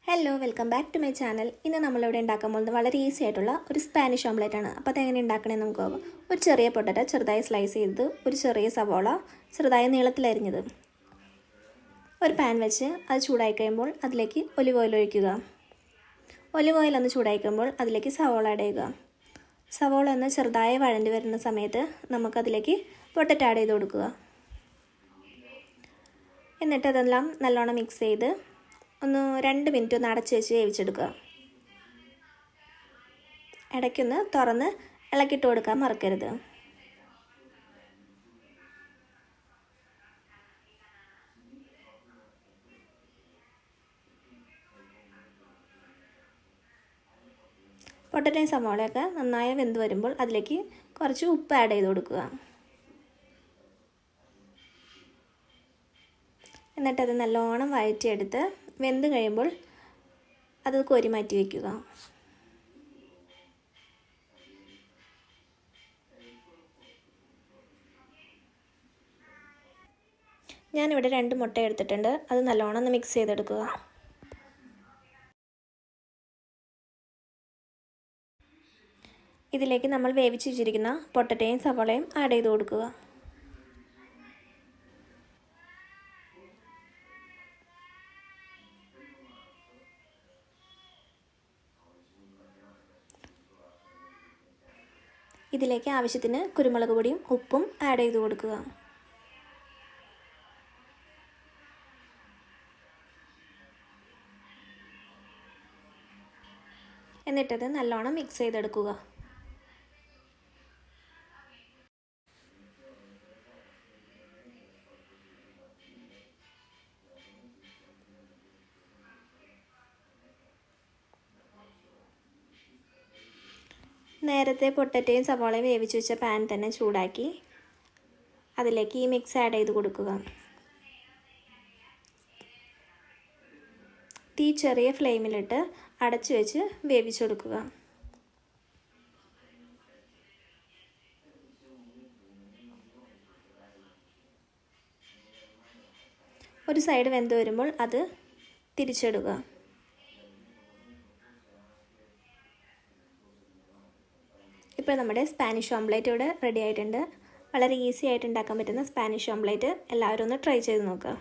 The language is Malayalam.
Hello welcome back to my channel. ഇന്ന് നമ്മളിവിടെ ഉണ്ടാക്കാൻ പോകുന്നത് വളരെ ഈസി ആയിട്ടുള്ള ഒരു സ്പാനിഷ് ഓംലെറ്റ് ആണ്. അപ്പോൾ അതെങ്ങനെ ഉണ്ടാക്കണേ നമുക്ക് നോക്കാം. ഒരു ചെറിയ പൊട്ടറ്റോ ചെറുതായി സ്ലൈസ് ചെയ്തത്, ഒരു ചെറിയ സവോള ചെറുതായി നീളത്തിലരിഞ്ഞത്, ഒരു പാൻ വെച്ച് അത് ചൂടായി കഴിയുമ്പോൾ അതിലേക്ക് ഒലിവ് ഓയിൽ ഒഴിക്കുക. ഒലിവ് ഓയിൽ ഒന്ന് ചൂടായി കഴിയുമ്പോൾ അതിലേക്ക് സവോള ആഡ് ചെയ്യുക. സവോള ഒന്ന് ചെറുതായി വഴണ്ടി വരുന്ന സമയത്ത് നമുക്കതിലേക്ക് പൊട്ടറ്റോ ആഡ് ചെയ്ത് കൊടുക്കുക. എന്നിട്ട് അതെല്ലാം നല്ലോണം മിക്സ് ചെയ്ത് ഒന്ന് 2 മിനിറ്റ് ഒന്ന് അടച്ച് വെച്ച് വേവിച്ചെടുക്കുക. ഇടയ്ക്കൊന്ന് തുറന്ന് ഇളക്കിയിട്ട് കൊടുക്കാൻ മറക്കരുത്. പൊട്ടറ്റോയും സവോളയൊക്കെ നന്നായി വെന്ത് വരുമ്പോൾ അതിലേക്ക് കുറച്ച് ഉപ്പ് ആഡ് ചെയ്ത് കൊടുക്കുക. എന്നിട്ടത് നല്ലോണം വഴറ്റിയെടുത്ത് വെന്ത് കഴിയുമ്പോൾ അത് കോരി മാറ്റി വയ്ക്കുക. ഞാനിവിടെ 2 മുട്ട എടുത്തിട്ടുണ്ട്. അത് നല്ലോണം ഒന്ന് മിക്സ് ചെയ്തെടുക്കുക. ഇതിലേക്ക് നമ്മൾ വേവിച്ച് വെച്ചിരിക്കുന്ന പൊട്ടറ്റോയും സവോളയും ആഡ് ചെയ്ത് കൊടുക്കുക. ഇതിലേക്ക് ആവശ്യത്തിന് കുരുമുളക് പൊടിയും ഉപ്പും ആഡ് ചെയ്ത് കൊടുക്കുക. എന്നിട്ടത് നല്ലോണം മിക്സ് ചെയ്തെടുക്കുക. നേരത്തെ പൊട്ടറ്റോയും സവാളയും വേവിച്ച് വെച്ച പാൻ തന്നെ ചൂടാക്കി അതിലേക്ക് ഈ മിക്സ് ആഡ് ചെയ്ത് കൊടുക്കുക. തീ ചെറിയ ഫ്ലെയിമിലിട്ട് അടച്ചു വെച്ച് വേവിച്ചെടുക്കുക. ഒരു സൈഡ് വെന്ത് വരുമ്പോൾ അത് തിരിച്ചിടുക. ഇപ്പോൾ നമ്മുടെ സ്പാനിഷ് ഓംലെറ്റ് ഇവിടെ റെഡി ആയിട്ടുണ്ട്. വളരെ ഈസി ആയിട്ട് ഉണ്ടാക്കാൻ പറ്റുന്ന സ്പാനിഷ് ഓംലെറ്റ് എല്ലാവരും ഒന്ന് ട്രൈ ചെയ്ത് നോക്കുക.